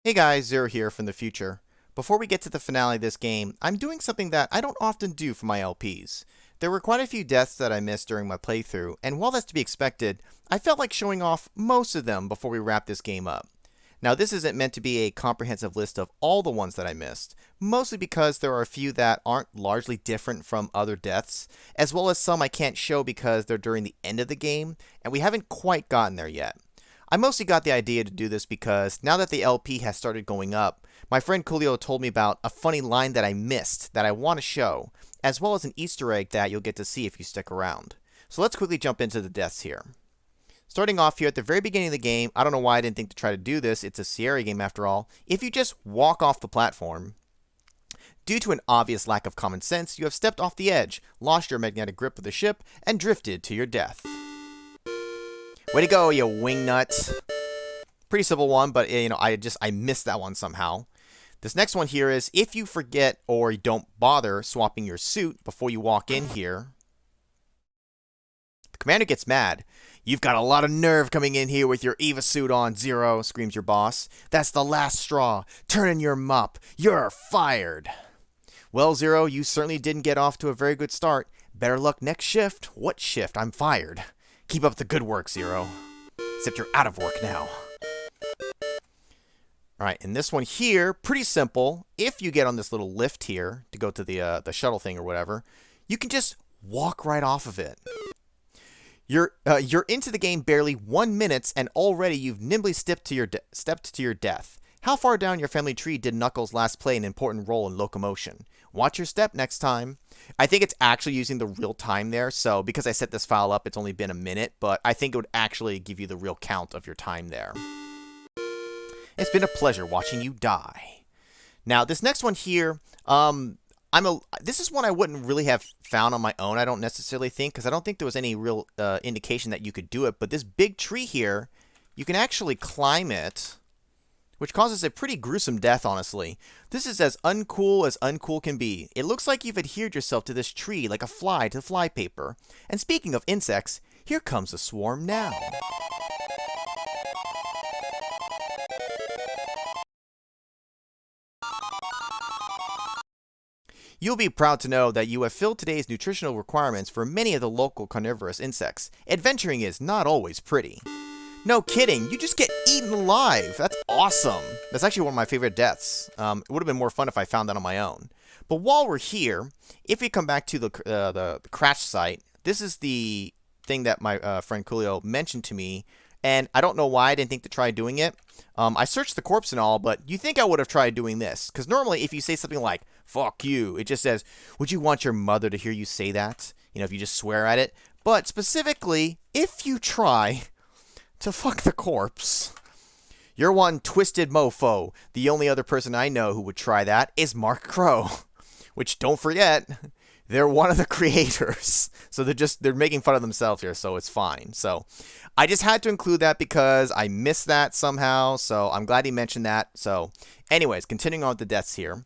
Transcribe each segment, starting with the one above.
Hey guys, Zero here from the future. Before we get to the finale of this game, I'm doing something that I don't often do for my LPs. There were quite a few deaths that I missed during my playthrough, and while that's to be expected, I felt like showing off most of them before we wrap this game up. Now this isn't meant to be a comprehensive list of all the ones that I missed, mostly because there are a few that aren't largely different from other deaths, as well as some I can't show because they're during the end of the game, and we haven't quite gotten there yet. I mostly got the idea to do this because now that the LP has started going up, my friend Coolio told me about a funny line that I missed that I want to show, as well as an Easter egg that you'll get to see if you stick around. So let's quickly jump into the deaths here. Starting off here at the very beginning of the game, I don't know why I didn't think to try to do this, it's a Sierra game after all. If you just walk off the platform, due to an obvious lack of common sense, you have stepped off the edge, lost your magnetic grip of the ship, and drifted to your death. Way to go, you wingnut. Pretty simple one, but I missed that one somehow. This next one here is if you forget or you don't bother swapping your suit before you walk in here, the commander gets mad. "You've got a lot of nerve coming in here with your Eva suit on, Zero," screams your boss. "That's the last straw. Turn in your mop. You're fired." Well, Zero, you certainly didn't get off to a very good start. Better luck next shift. What shift? I'm fired. Keep up the good work, Zero. Except you're out of work now. Alright, and this one here, pretty simple. If you get on this little lift here to go to the shuttle thing or whatever, you can just walk right off of it. You're into the game barely 1 minute, and already you've nimbly stepped to your death. How far down your family tree did Knuckles last play an important role in locomotion? Watch your step next time. I think it's actually using the real time there, so because I set this file up, it's only been a minute, but I think it would actually give you the real count of your time there. It's been a pleasure watching you die. Now, this next one here, this is one I wouldn't really have found on my own, I don't necessarily think, because I don't think there was any real indication that you could do it, but this big tree here, you can actually climb it, which causes a pretty gruesome death, honestly. This is as uncool can be. It looks like you've adhered yourself to this tree like a fly to flypaper. And speaking of insects, here comes a swarm now. You'll be proud to know that you have filled today's nutritional requirements for many of the local carnivorous insects. Adventuring is not always pretty. No kidding, you just get eaten alive. That's awesome. That's actually one of my favorite deaths. It would have been more fun if I found that on my own. But while we're here, if we come back to the crash site, this is the thing that my friend Coolio mentioned to me, and I don't know why I didn't think to try doing it. I searched the corpse and all, but you think I would have tried doing this. Because normally if you say something like, "Fuck you," it just says, "Would you want your mother to hear you say that?" You know, if you just swear at it. But specifically, if you try to fuck the corpse, you're one twisted mofo. The only other person I know who would try that is Mark Crow. Which, don't forget, they're one of the creators. So they're making fun of themselves here, so it's fine. So I just had to include that because I missed that somehow, so I'm glad he mentioned that. So anyways, continuing on with the deaths here.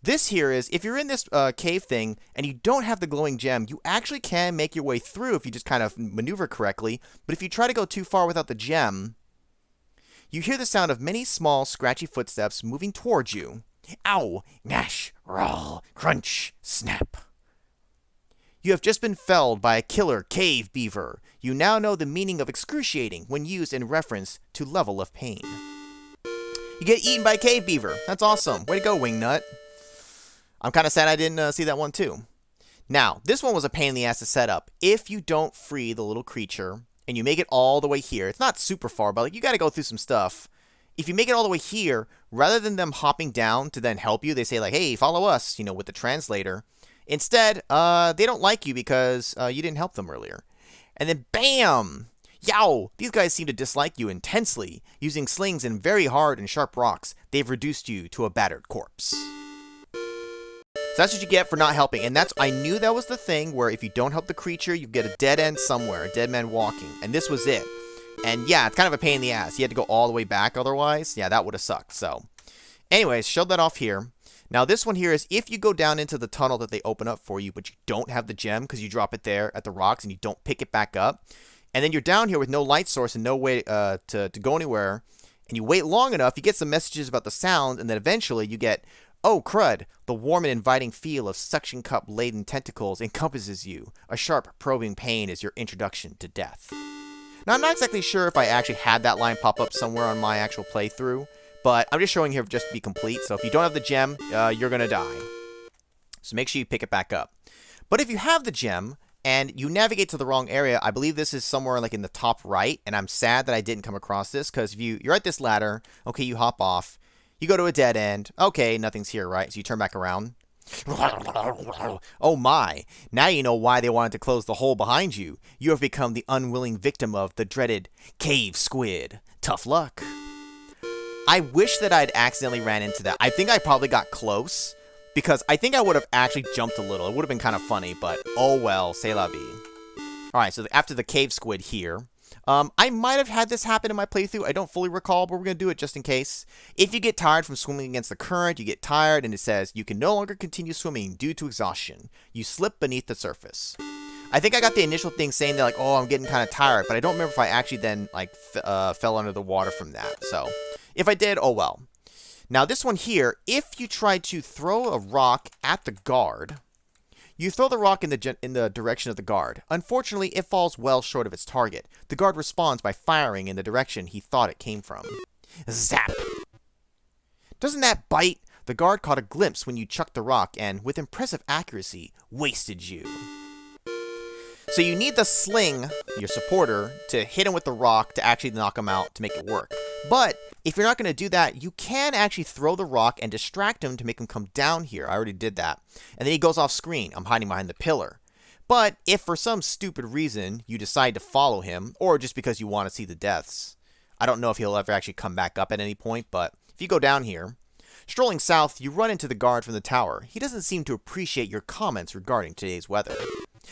This here is, if you're in this cave thing and you don't have the glowing gem, you actually can make your way through if you just kind of maneuver correctly. But if you try to go too far without the gem, you hear the sound of many small, scratchy footsteps moving towards you. Ow! Gnash! Roll! Crunch! Snap! You have just been felled by a killer cave beaver. You now know the meaning of excruciating when used in reference to level of pain. You get eaten by a cave beaver. That's awesome. Way to go, Wingnut. I'm kind of sad I didn't see that one too. Now, this one was a pain in the ass to set up. If you don't free the little creature, and you make it all the way here, it's not super far, but like, you got to go through some stuff. If you make it all the way here, rather than them hopping down to then help you, they say like, "Hey, follow us," you know, with the translator. Instead, they don't like you because you didn't help them earlier. And then, bam! Yow! These guys seem to dislike you intensely. Using slings and very hard and sharp rocks, they've reduced you to a battered corpse. So that's what you get for not helping. And I knew that was the thing where if you don't help the creature, you get a dead end somewhere, a dead man walking. And this was it. And yeah, it's kind of a pain in the ass. You had to go all the way back otherwise. Yeah, that would have sucked. So anyways, showed that off here. Now this one here is if you go down into the tunnel that they open up for you, but you don't have the gem because you drop it there at the rocks and you don't pick it back up. And then you're down here with no light source and no way to go anywhere. And you wait long enough, you get some messages about the sound, and then eventually you get, oh crud, the warm and inviting feel of suction cup-laden tentacles encompasses you. A sharp, probing pain is your introduction to death. Now, I'm not exactly sure if I actually had that line pop up somewhere on my actual playthrough, but I'm just showing here just to be complete. So if you don't have the gem, you're going to die. So make sure you pick it back up. But if you have the gem and you navigate to the wrong area, I believe this is somewhere like in the top right, and I'm sad that I didn't come across this, because if you're at this ladder, okay, you hop off, you go to a dead end, okay, nothing's here, right? So you turn back around. Oh my, now you know why they wanted to close the hole behind you. You have become the unwilling victim of the dreaded cave squid. Tough luck. I wish that I'd accidentally ran into that. I think I probably got close, because I think I would have actually jumped a little. It would have been kind of funny, but oh well, c'est la vie. Alright, so after the cave squid here, I might have had this happen in my playthrough. I don't fully recall, but we're going to do it just in case. If you get tired from swimming against the current, you get tired, and it says, you can no longer continue swimming due to exhaustion. You slip beneath the surface. I think I got the initial thing saying that, like, oh, I'm getting kind of tired, but I don't remember if I actually then, like, fell under the water from that. So, if I did, oh well. Now, this one here, if you try to throw a rock at the guard, you throw the rock in the direction of the guard. Unfortunately, it falls well short of its target. The guard responds by firing in the direction he thought it came from. Zap! Doesn't that bite? The guard caught a glimpse when you chucked the rock and, with impressive accuracy, wasted you. So you need the sling, your supporter, to hit him with the rock to actually knock him out to make it work. But if you're not going to do that, you can actually throw the rock and distract him to make him come down here. I already did that. And then he goes off screen. I'm hiding behind the pillar. But if for some stupid reason you decide to follow him, or just because you want to see the deaths, I don't know if he'll ever actually come back up at any point, but if you go down here, strolling south, you run into the guard from the tower. He doesn't seem to appreciate your comments regarding today's weather.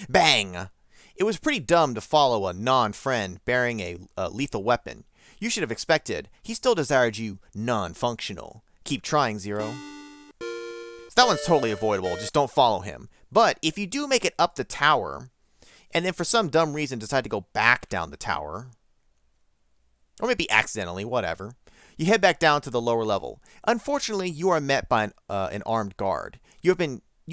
Bang! It was pretty dumb to follow a non-friend bearing a lethal weapon. You should have expected. He still desired you non-functional. Keep trying, Zero. So that one's totally avoidable. Just don't follow him. But if you do make it up the tower, and then for some dumb reason decide to go back down the tower, or maybe accidentally, whatever, you head back down to the lower level. Unfortunately, you are met by an armed guard. You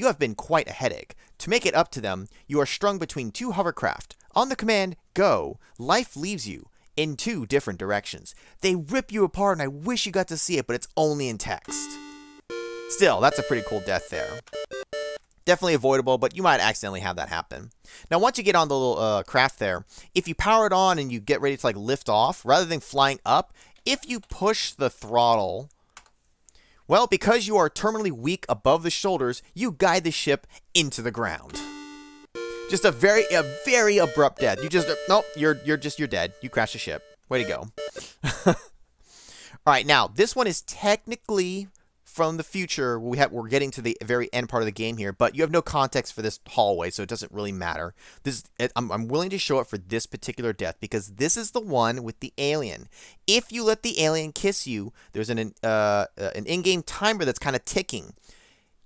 have been quite a headache. To make it up to them, you are strung between two hovercraft. On the command, go, life leaves you in two different directions. They rip you apart, and I wish you got to see it, but it's only in text. Still, that's a pretty cool death there. Definitely avoidable, but you might accidentally have that happen. Now, once you get on the little craft there, if you power it on and you get ready to like lift off, rather than flying up, if you push the throttle, well, because you are terminally weak above the shoulders, you guide the ship into the ground. Just a very abrupt death. You just, nope, you're dead. You crashed the ship. Way to go. Alright, now, this one is technically from the future. We're getting to the very end part of the game here, but you have no context for this hallway, so it doesn't really matter. I'm willing to show it for this particular death, because this is the one with the alien. If you let the alien kiss you, there's an in-game timer that's kind of ticking.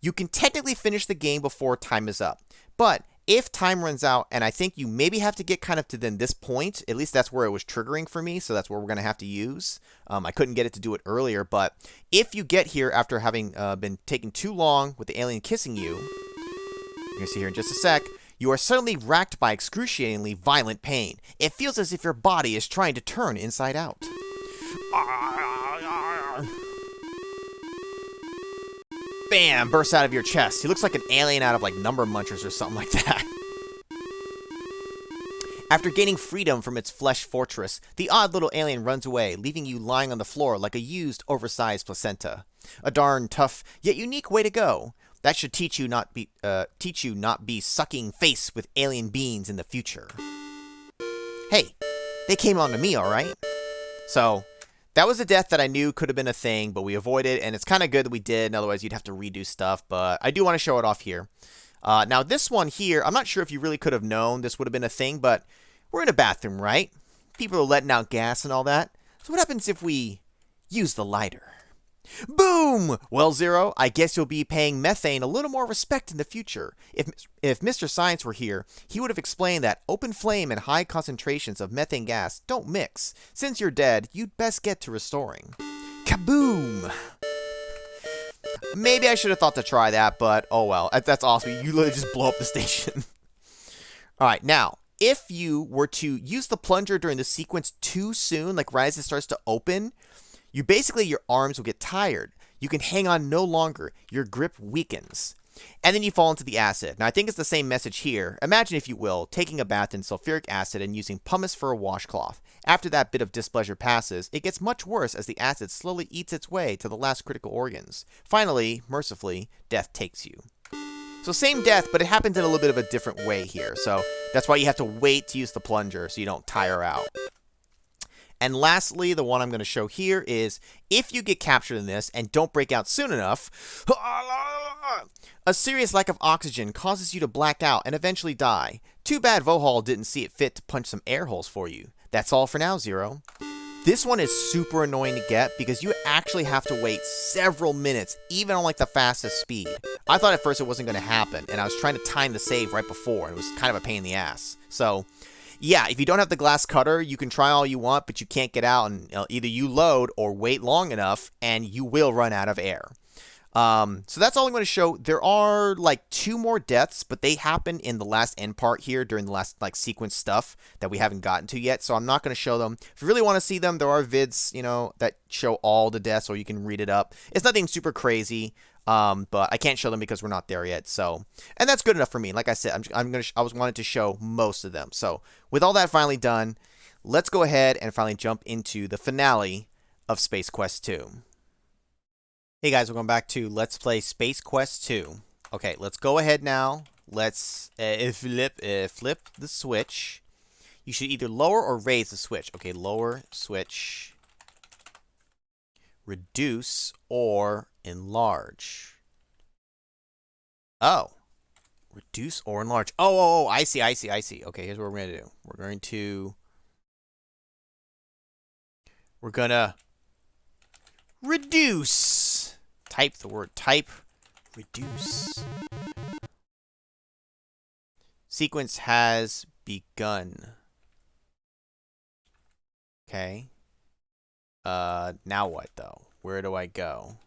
You can technically finish the game before time is up, but if time runs out, and I think you maybe have to get kind of to then this point, at least that's where it was triggering for me, so that's where we're going to have to use. I couldn't get it to do it earlier, but if you get here after having been taking too long with the alien kissing you, you're going to see here in just a sec, you are suddenly racked by excruciatingly violent pain. It feels as if your body is trying to turn inside out. Bam! Bursts out of your chest. He looks like an alien out of like Number Munchers or something like that. After gaining freedom from its flesh fortress, the odd little alien runs away, leaving you lying on the floor like a used, oversized placenta. A darn tough, yet unique way to go. That should teach you not be sucking face with alien beings in the future. Hey, they came on to me, all right? So that was a death that I knew could have been a thing, but we avoided, and it's kind of good that we did, and otherwise you'd have to redo stuff, but I do want to show it off here. Now, this one here, I'm not sure if you really could have known this would have been a thing, but we're in a bathroom, right? People are letting out gas and all that. So what happens if we use the lighter? Boom! Well, Zero, I guess you'll be paying methane a little more respect in the future. If Mr. Science were here, he would have explained that open flame and high concentrations of methane gas don't mix. Since you're dead, you'd best get to restoring. Kaboom! Maybe I should have thought to try that, but oh well. That's awesome. You literally just blow up the station. Alright, now, if you were to use the plunger during the sequence too soon, like right as it starts to open, your arms will get tired. You can hang on no longer. Your grip weakens. And then you fall into the acid. Now, I think it's the same message here. Imagine, if you will, taking a bath in sulfuric acid and using pumice for a washcloth. After that bit of displeasure passes, it gets much worse as the acid slowly eats its way to the last critical organs. Finally, mercifully, death takes you. So same death, but it happens in a little bit of a different way here. So that's why you have to wait to use the plunger so you don't tire out. And lastly, the one I'm going to show here is, if you get captured in this and don't break out soon enough, a serious lack of oxygen causes you to black out and eventually die. Too bad Vohal didn't see it fit to punch some air holes for you. That's all for now, Zero. This one is super annoying to get because you actually have to wait several minutes, even on like the fastest speed. I thought at first it wasn't going to happen, and I was trying to time the save right before, and it was kind of a pain in the ass. So yeah, if you don't have the glass cutter, you can try all you want, but you can't get out, and either you load or wait long enough, and you will run out of air. So that's all I'm going to show. There are like 2 more deaths, but they happen in the last end part here during the last like sequence stuff that we haven't gotten to yet. So I'm not going to show them. If you really want to see them, there are vids, that show all the deaths, or you can read it up. It's nothing super crazy. But I can't show them because we're not there yet. So, and that's good enough for me. Like I said, I was wanted to show most of them. So with all that finally done, let's go ahead and finally jump into the finale of Space Quest 2. Hey guys, we're going back to Let's Play Space Quest 2. Okay, let's go ahead now. Let's flip the switch. You should either lower or raise the switch. Okay, lower switch. Reduce or enlarge. Oh. Reduce or enlarge. Oh, I see. Okay, here's what we're going to do. We're going to reduce. Type the word type. Reduce. Sequence has begun. Okay. Now what, though? Where do I go?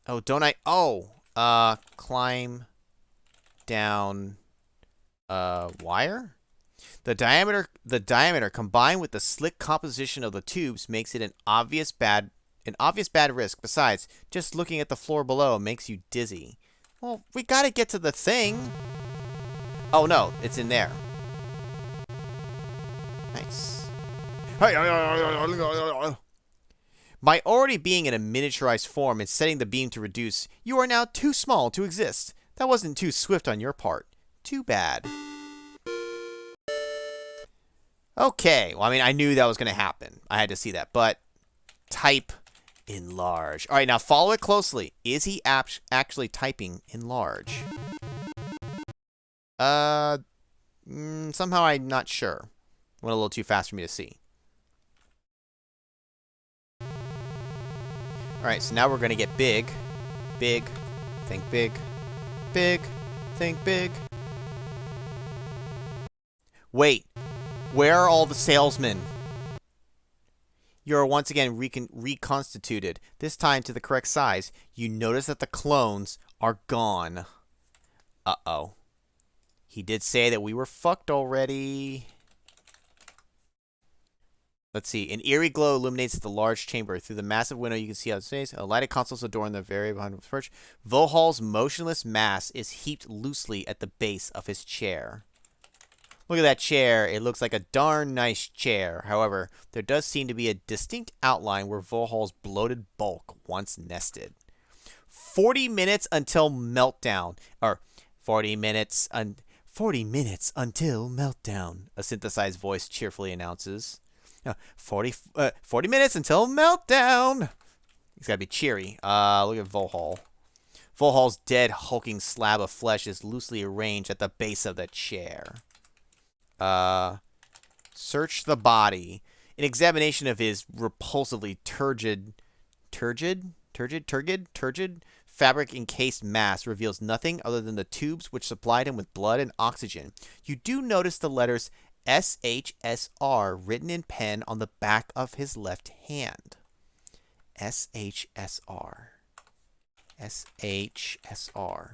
Oh, don't I? Oh, climb down, wire? The diameter combined with the slick composition of the tubes makes it an obvious bad risk. Besides, just looking at the floor below makes you dizzy. Well, we gotta get to the thing. Oh no, it's in there. Nice. By already being in a miniaturized form and setting the beam to reduce, you are now too small to exist. That wasn't too swift on your part. Too bad. Okay, well, I mean, I knew that was going to happen. I had to see that, but type enlarge. All right, now follow it closely. Is he actually typing enlarge? Somehow I'm not sure. Went a little too fast for me to see. All right, so now we're going to get big. Big. Think big. Big. Think big. Wait. Where are all the salesmen? You are once again reconstituted, this time to the correct size. You notice that the clones are gone. Uh-oh. He did say that we were fucked already. Let's see. An eerie glow illuminates the large chamber. Through the massive window, you can see out space. A lighted console's adorn the very behind the perch. Vohal's motionless mass is heaped loosely at the base of his chair. Look at that chair. It looks like a darn nice chair. However, there does seem to be a distinct outline where Vohal's bloated bulk once nested. 40 minutes until meltdown. Or 40 minutes until meltdown, a synthesized voice cheerfully announces. 40 minutes until meltdown. He's got to be cheery. Look at Vohal. Vohal's dead, hulking slab of flesh is loosely arranged at the base of the chair. Search the body. An examination of his repulsively turgid fabric-encased mask reveals nothing other than the tubes which supplied him with blood and oxygen. You do notice the letters SHSR written in pen on the back of his left hand. SHSR. SHSR.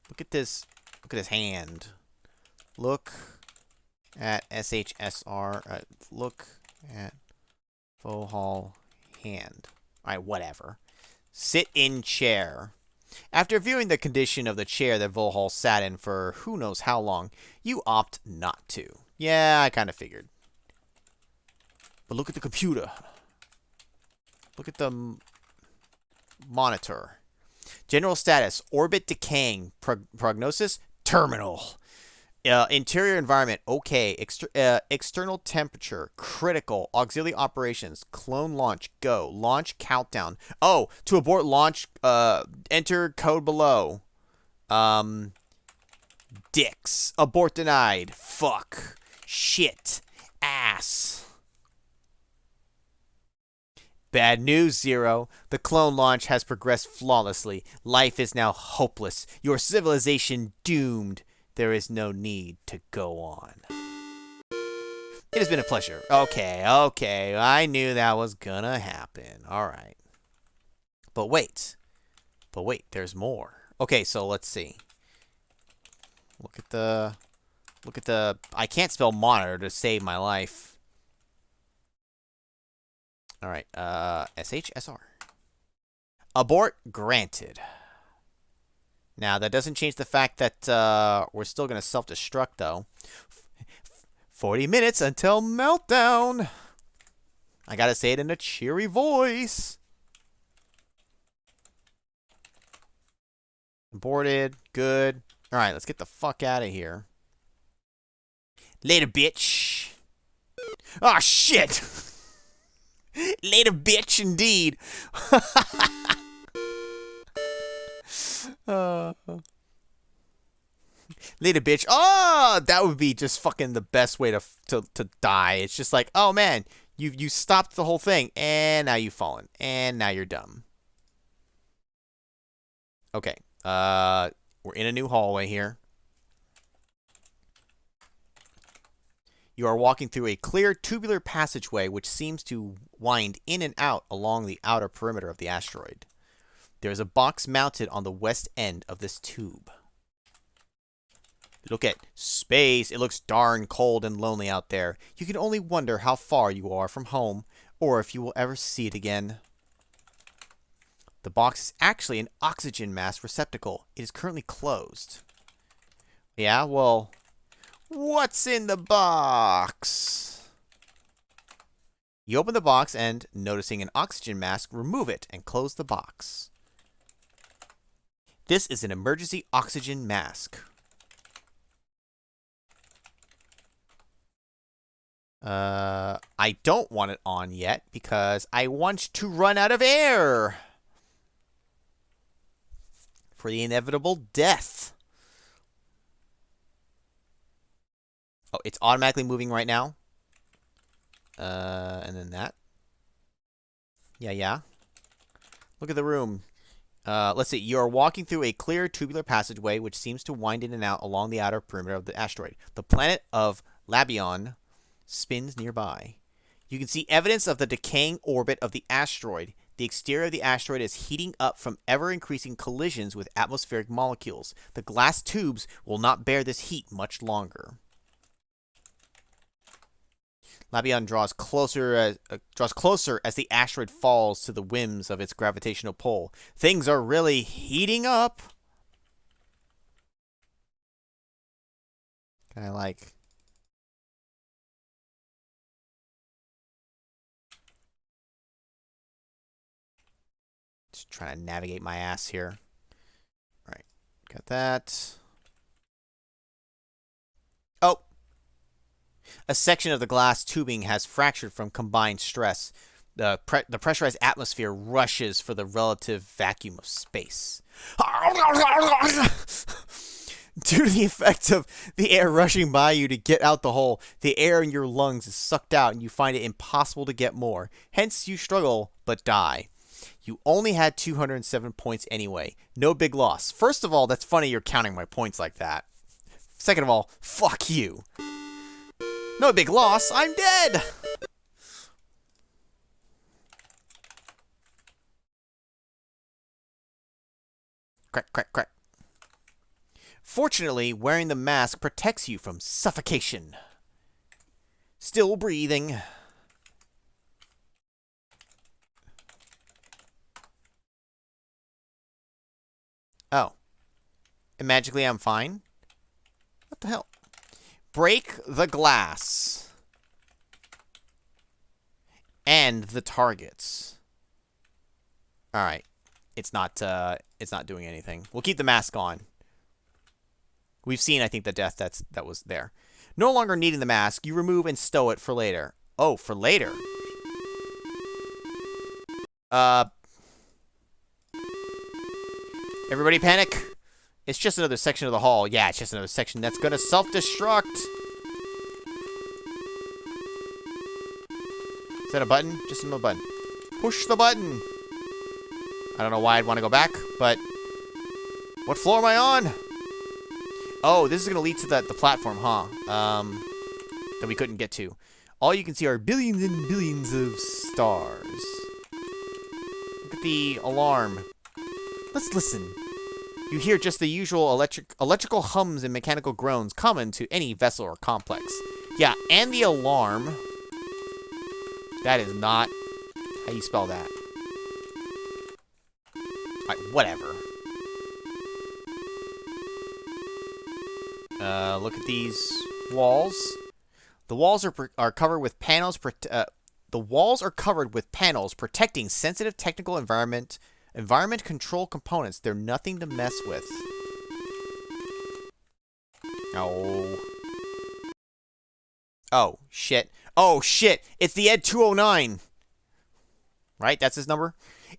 Look at this. Look at his hand. Look at SHSR. Look at Vohal hand. Alright, whatever. Sit in chair. After viewing the condition of the chair that Vohal sat in for who knows how long, you opt not to. Yeah, I kind of figured. But look at the computer. Look at the monitor. General status, orbit decaying. Prognosis, terminal. Interior environment, okay. External temperature, critical. Auxiliary operations, clone launch, go. Launch countdown. Oh, to abort launch, enter code below. Dicks. Abort denied. Fuck. Shit. Ass. Bad news, Zero. The clone launch has progressed flawlessly. Life is now hopeless. Your civilization doomed. There is no need to go on. It has been a pleasure. Okay. I knew that was gonna happen. Alright. But wait, there's more. Okay, so let's see. Look at the... I can't spell monitor to save my life. Alright, SHSR. Abort granted. Now, that doesn't change the fact that we're still going to self-destruct, though. 40 minutes until meltdown. I got to say it in a cheery voice. Aborted. Good. All right, let's get the fuck out of here. Later, bitch. Oh, shit. Later, bitch, indeed. Later, bitch. Oh, that would be just fucking the best way to die. It's just like, oh man, you stopped the whole thing, and now you've fallen, and now you're dumb. Okay, we're in a new hallway here. You are walking through a clear tubular passageway which seems to wind in and out along the outer perimeter of the asteroid. There is a box mounted on the west end of this tube. Look at space. It looks darn cold and lonely out there. You can only wonder how far you are from home, or if you will ever see it again. The box is actually an oxygen mask receptacle. It is currently closed. Yeah, well, what's in the box? You open the box and, noticing an oxygen mask, remove it and close the box. This is an emergency oxygen mask. I don't want it on yet because I want to run out of air for the inevitable death. Oh, it's automatically moving right now. And then that. Yeah. Look at the room. Let's see. You are walking through a clear tubular passageway which seems to wind in and out along the outer perimeter of the asteroid. The planet of Labion spins nearby. You can see evidence of the decaying orbit of the asteroid. The exterior of the asteroid is heating up from ever-increasing collisions with atmospheric molecules. The glass tubes will not bear this heat much longer. Labion draws closer as the asteroid falls to the whims of its gravitational pull. Things are really heating up. Can I, like... Just trying to navigate my ass here. All right, got that. Oh! A section of the glass tubing has fractured from combined stress. The pressurized atmosphere rushes for the relative vacuum of space. Due to the effect of the air rushing by you to get out the hole, the air in your lungs is sucked out and you find it impossible to get more. Hence, you struggle but die. You only had 207 points anyway. No big loss. First of all, that's funny you're counting my points like that. Second of all, fuck you. No big loss. I'm dead. Crack, crack, crack. Fortunately, wearing the mask protects you from suffocation. Still breathing. Oh. And magically I'm fine? What the hell? Break the glass. And the targets. Alright. It's not doing anything. We'll keep the mask on. We've seen, I think, the death that was there. No longer needing the mask, you remove and stow it for later. Oh, for later. Everybody panic. It's just another section of the hall. Yeah, it's just another section that's gonna self-destruct. Is that a button? Just another button. Push the button. I don't know why I'd want to go back, but... What floor am I on? Oh, this is gonna lead to the platform, huh? That we couldn't get to. All you can see are billions and billions of stars. Look at the alarm. Let's listen. You hear just the usual electrical hums and mechanical groans common to any vessel or complex. Yeah, and the alarm. That is not how you spell that. Alright, whatever. Look at these walls. The walls are covered with panels. The walls are covered with panels protecting sensitive technical environment control components. They're nothing to mess with. Oh. Oh, shit. Oh, shit. It's the Ed 209. Right? That's his number?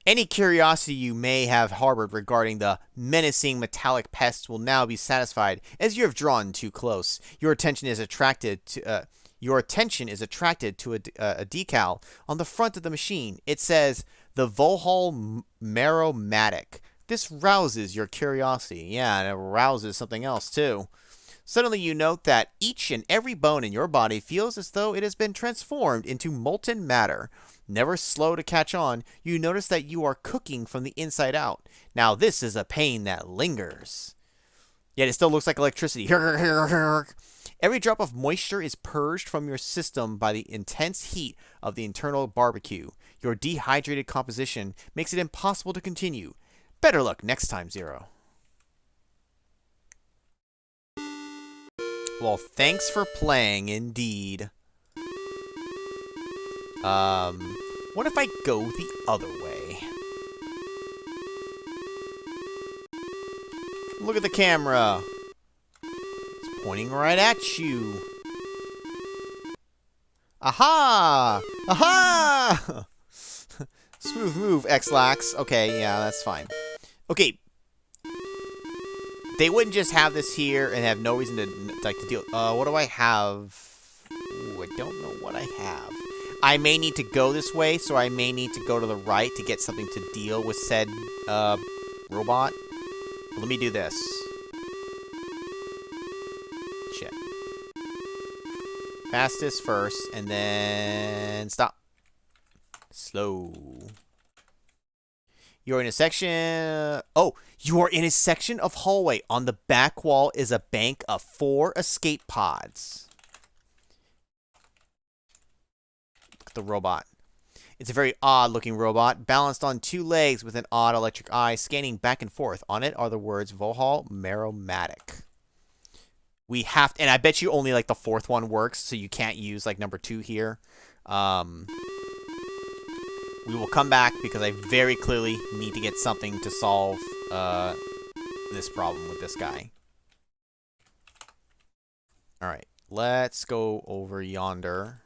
Any curiosity you may have harbored regarding the menacing metallic pests will now be satisfied, as you have drawn too close. Your attention is attracted to a decal on the front of the machine. It says, the Vohal Maromatic. This rouses your curiosity. Yeah, and it rouses something else, too. Suddenly you note that each and every bone in your body feels as though it has been transformed into molten matter. Never slow to catch on, you notice that you are cooking from the inside out. Now this is a pain that lingers. Yet it still looks like electricity. Every drop of moisture is purged from your system by the intense heat of the internal barbecue. Your dehydrated composition makes it impossible to continue. Better luck next time, Zero. Well, thanks for playing, indeed. What if I go the other way? Look at the camera. It's pointing right at you. Aha! Aha! Smooth move, X-Lax. Okay, yeah, that's fine. Okay. They wouldn't just have this here and have no reason to deal. What do I have? Ooh, I don't know what I have. I may need to go this way, so I may need to go to the right to get something to deal with said robot. Let me do this. Shit. Fastest first, and then stop. Slow. You're in a section... Oh, you are in a section of hallway. On the back wall is a bank of 4 escape pods. Look at the robot. It's a very odd-looking robot, balanced on 2 legs with an odd electric eye, scanning back and forth. On it are the words Vohal Maromatic. We have to... And I bet you only, like, the 4th one works, so you can't use, like, number 2 here. We will come back because I very clearly need to get something to solve this problem with this guy. Alright, let's go over yonder.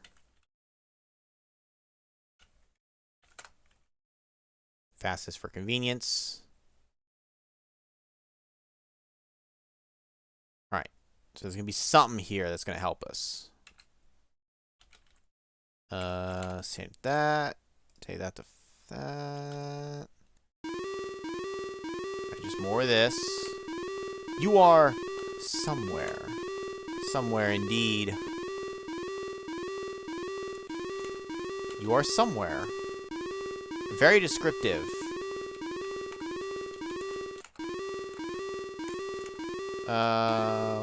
Fastest for convenience. So there's going to be something here that's going to help us. Save that. Take that to that. Right, just more of this. You are somewhere. Somewhere indeed. You are somewhere. Very descriptive.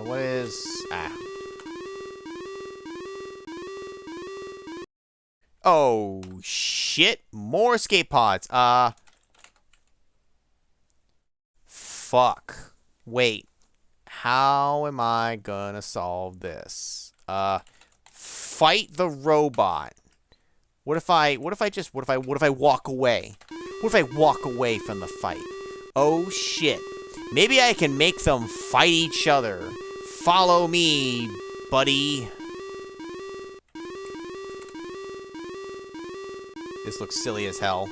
What is... Oh, shit. More escape pods. Fuck. Wait. How am I gonna solve this? Fight the robot. What if I walk away? What if I walk away from the fight? Oh, shit. Maybe I can make them fight each other. Follow me, buddy. This looks silly as hell.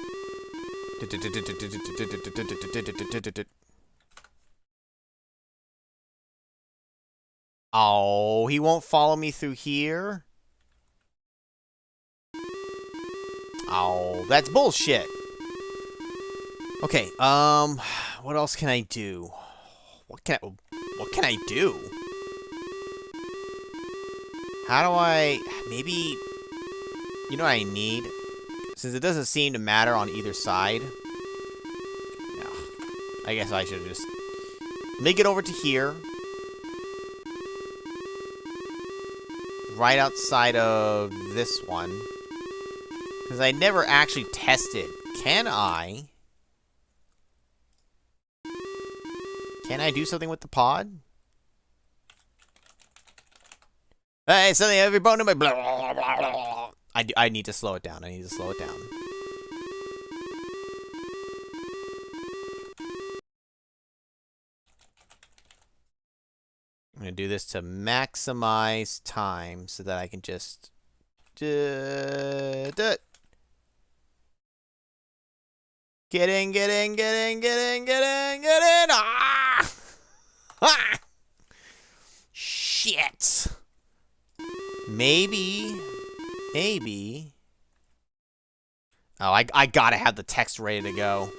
Oh, he won't follow me through here? Oh, that's bullshit. Okay, what else can I do? What can I do? How do I... Maybe... You know what I need? Since it doesn't seem to matter on either side. No. I guess I should just... make it over to here. Right outside of this one. Because I never actually tested. Can I... Can I do something with the pod? Hey, something every bone in my... Blah, blah, blah, blah. I need to slow it down. I need to slow it down. I'm going to do this to maximize time so that I can just... Get in, get in, get in, get in, get in, get in! Ah! Ah! Shit! Maybe... Oh, I gotta have the text ready to go.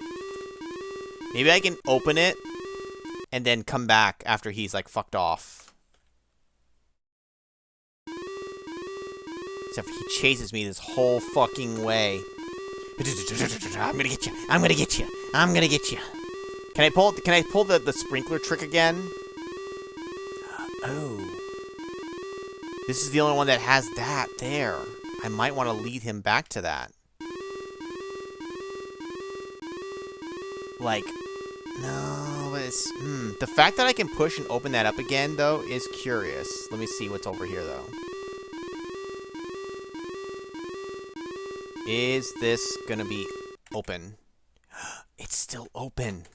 Maybe I can open it and then come back after he's, like, fucked off. Except for he chases me this whole fucking way. I'm gonna get you. I'm gonna get you. I'm gonna get you. Can I pull the sprinkler trick again? Oh. This is the only one that has that there. I might want to lead him back to that. Like, no, but it's... The fact that I can push and open that up again, though, is curious. Let me see what's over here, though. Is this gonna be open? It's still open.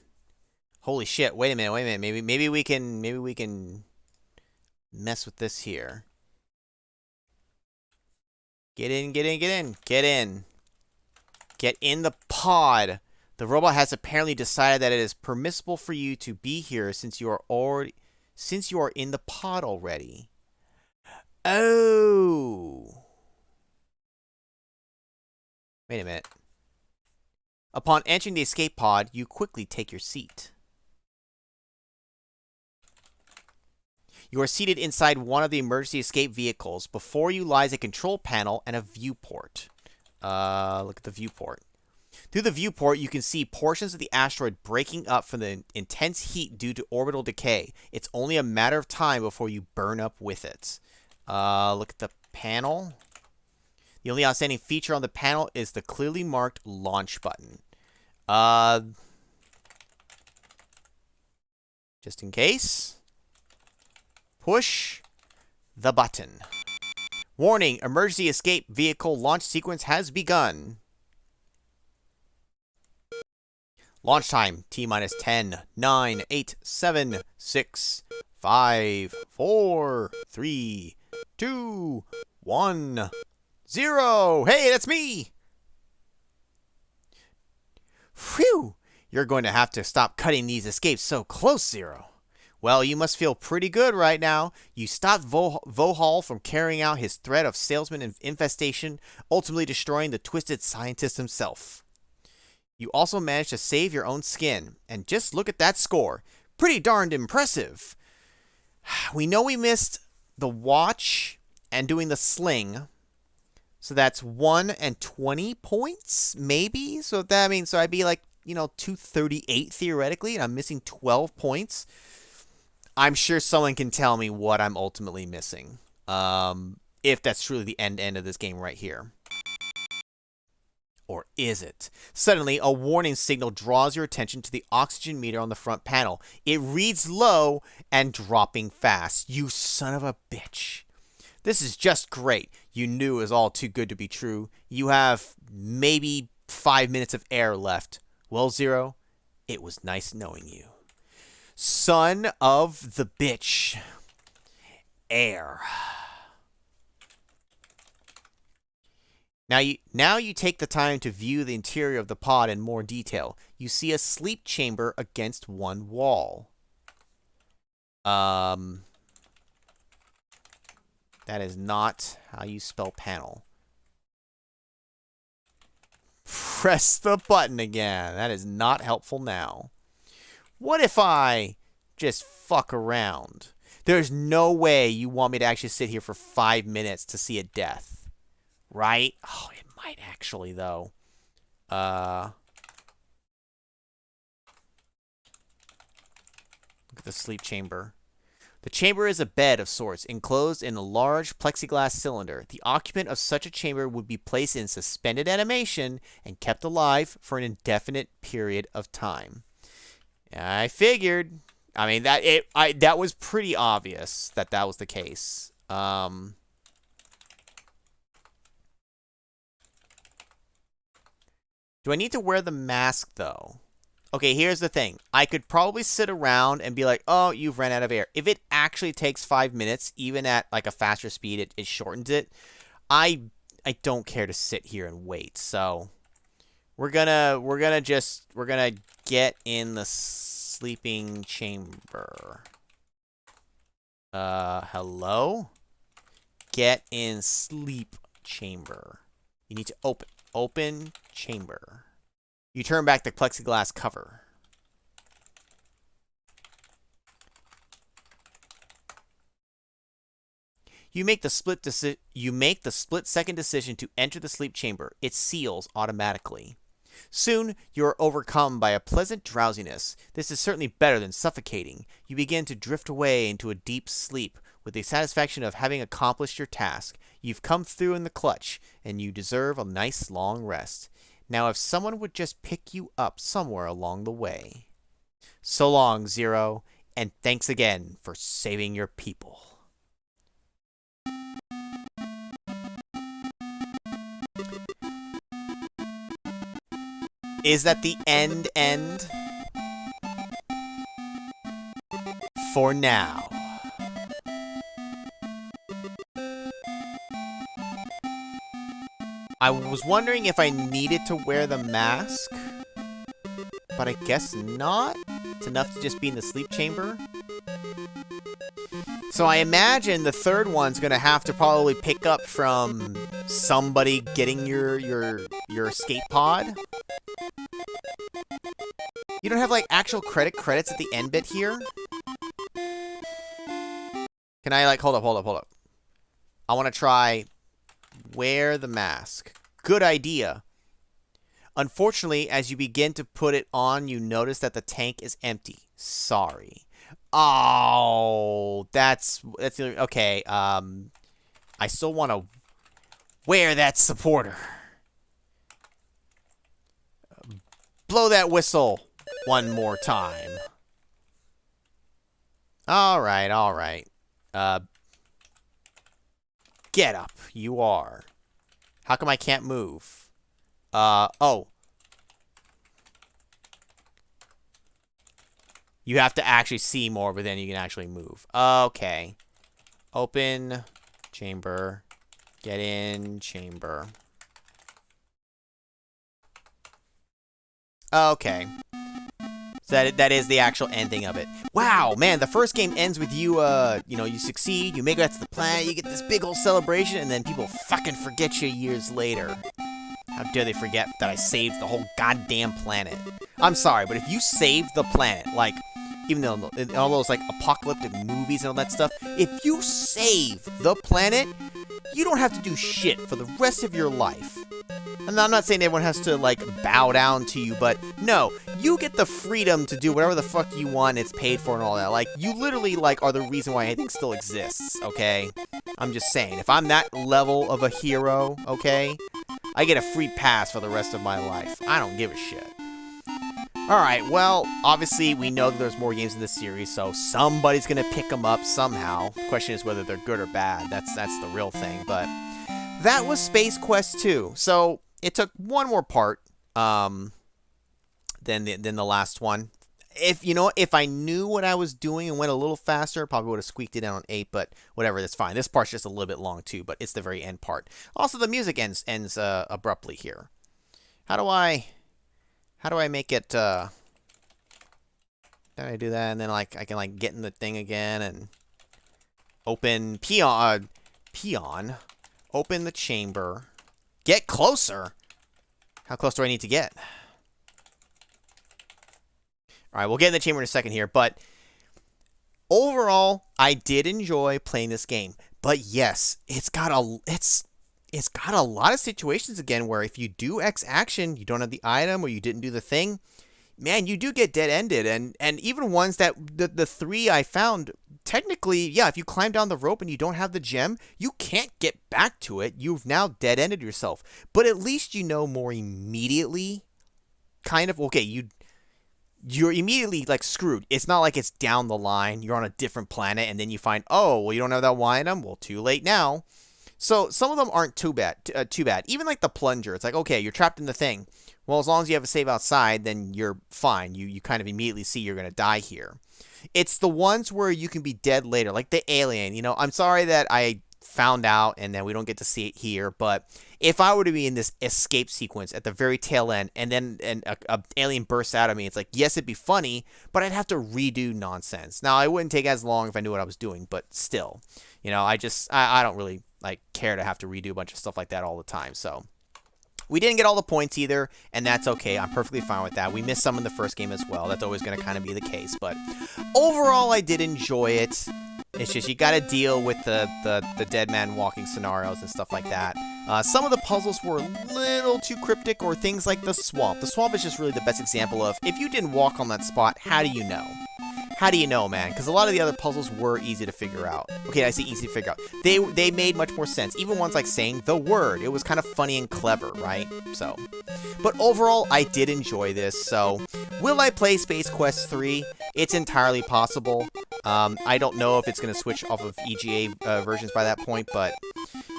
Holy shit, wait a minute. Maybe we can mess with this here. Get in. Get in the pod. The robot has apparently decided that it is permissible for you to be here since you are in the pod already. Oh. Wait a minute. Upon entering the escape pod, you quickly take your seat. You are seated inside one of the emergency escape vehicles. Before you lies a control panel and a viewport. Look at the viewport. Through the viewport, you can see portions of the asteroid breaking up from the intense heat due to orbital decay. It's only a matter of time before you burn up with it. Look at the panel. The only outstanding feature on the panel is the clearly marked launch button. Just in case. Push the button. Warning, emergency escape vehicle launch sequence has begun. Launch time, T-minus 10, 9, 8, 7, 6, 5, 4, 3, 2, 1, 0. Hey, that's me! Phew! You're going to have to stop cutting these escapes so close, Zero. Well, you must feel pretty good right now. You stopped Vohal from carrying out his threat of salesman infestation, ultimately destroying the twisted scientist himself. You also managed to save your own skin, and just look at that score. Pretty darned impressive. We know we missed the watch and doing the sling, so that's 1 and 20 points, maybe? So that means, so I'd be like, 238 theoretically, and I'm missing 12 points. I'm sure someone can tell me what I'm ultimately missing. If that's truly the end of this game right here. Or is it? Suddenly, a warning signal draws your attention to the oxygen meter on the front panel. It reads low and dropping fast. You son of a bitch. This is just great. You knew it was all too good to be true. You have maybe 5 minutes of air left. Well, Zero, it was nice knowing you. Son of the bitch. Air. Now you take the time to view the interior of the pod in more detail. You see a sleep chamber against one wall. That is not how you spell panel. Press the button again. That is not helpful now. What if I just fuck around? There's no way you want me to actually sit here for 5 minutes to see a death. Right? Oh, it might actually, though. Look at the sleep chamber. The chamber is a bed of sorts, enclosed in a large plexiglass cylinder. The occupant of such a chamber would be placed in suspended animation and kept alive for an indefinite period of time. I figured. I mean, that was pretty obvious that was the case. Do I need to wear the mask, though? Okay, here's the thing. I could probably sit around and be like, oh, you've ran out of air. If it actually takes 5 minutes, even at like a faster speed, it shortens it. I don't care to sit here and wait. So we're gonna get in the sleeping chamber. Hello? Get in sleep chamber. You need to open chamber. You turn back the plexiglass cover. You make the split-second decision to enter the sleep chamber. It seals automatically. Soon, you are overcome by a pleasant drowsiness. This is certainly better than suffocating. You begin to drift away into a deep sleep with the satisfaction of having accomplished your task. You've come through in the clutch, and you deserve a nice long rest. Now, if someone would just pick you up somewhere along the way. So long, Zero, and thanks again for saving your people. Is that the end? For now. I was wondering if I needed to wear the mask, but I guess not. It's enough to just be in the sleep chamber. So I imagine the third one's gonna have to probably pick up from somebody getting your escape pod. You don't have like actual credits at the end bit here? Can I like hold up. I want to try wear the mask. Good idea. Unfortunately, as you begin to put it on, you notice that the tank is empty. Sorry. Oh, that's okay. I still want to wear that supporter. Blow that whistle one more time. All right. Get up. You are. How come I can't move? Oh. You have to actually see more, but then you can actually move. Okay. Open chamber. Get in chamber. Okay. So that is the actual ending of it. Wow, man, the first game ends with you, you succeed, you make it to the planet, you get this big old celebration, and then people fucking forget you years later. How dare they forget that I saved the whole goddamn planet. I'm sorry, but if you save the planet, like, even though in all those, like, apocalyptic movies and all that stuff, if you save the planet, you don't have to do shit for the rest of your life. And I'm not saying everyone has to, like, bow down to you, but no, you get the freedom to do whatever the fuck you want, it's paid for and all that. Like, you literally, like, are the reason why anything still exists, okay? I'm just saying, if I'm that level of a hero, okay, I get a free pass for the rest of my life. I don't give a shit. Alright, well, obviously we know that there's more games in this series, so somebody's gonna pick them up somehow. The question is whether they're good or bad. That's the real thing, but that was Space Quest 2. So it took one more part than the last one. If I knew what I was doing and went a little faster, probably would have squeaked it down on 8, but whatever, that's fine. This part's just a little bit long too, but it's the very end part. Also, the music ends abruptly here. How do I make it, how do I do that? And then, like, I can, like, get in the thing again and open peon, open the chamber, get closer. How close do I need to get? All right, we'll get in the chamber in a second here, but overall, I did enjoy playing this game. But yes, it's got a lot of situations again where if you do X action, you don't have the item or you didn't do the thing, man, you do get dead-ended. And even ones that, the 3 I found, technically, yeah, if you climb down the rope and you don't have the gem, you can't get back to it. You've now dead-ended yourself. But at least you know more immediately, kind of, okay, you're immediately, like, screwed. It's not like it's down the line. You're on a different planet, and then you find, oh, well, you don't have that one item? Well, too late now. So some of them aren't too bad. Even like the plunger. It's like, okay, you're trapped in the thing. Well, as long as you have a save outside, then you're fine. You kind of immediately see you're going to die here. It's the ones where you can be dead later, like the alien. I'm sorry that I found out and then we don't get to see it here, but if I were to be in this escape sequence at the very tail end and then a alien bursts out of me, it's like, yes, it'd be funny, but I'd have to redo nonsense. Now, it wouldn't take as long if I knew what I was doing, but still, I don't really care to have to redo a bunch of stuff like that all the time. So we didn't get all the points either, and that's okay. I'm perfectly fine with that. We missed some in the first game as well. That's always going to kind of be the case, but overall, I did enjoy it. It's just you got to deal with the dead man walking scenarios and stuff like that. Some of the puzzles were a little too cryptic, or things like the swamp. The swamp is just really the best example of, if you didn't walk on that spot, how do you know? How do you know, man? Because a lot of the other puzzles were easy to figure out. Okay, I say easy to figure out. They made much more sense. Even ones like saying the word. It was kind of funny and clever, right? So, but overall, I did enjoy this. So, will I play Space Quest 3? It's entirely possible. I don't know if it's going to switch off of EGA versions by that point, but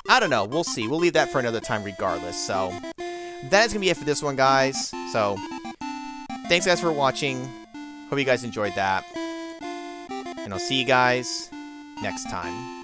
I don't know. We'll see. We'll leave that for another time regardless. So, that is going to be it for this one, guys. So, thanks, guys, for watching. Hope you guys enjoyed that. And I'll see you guys next time.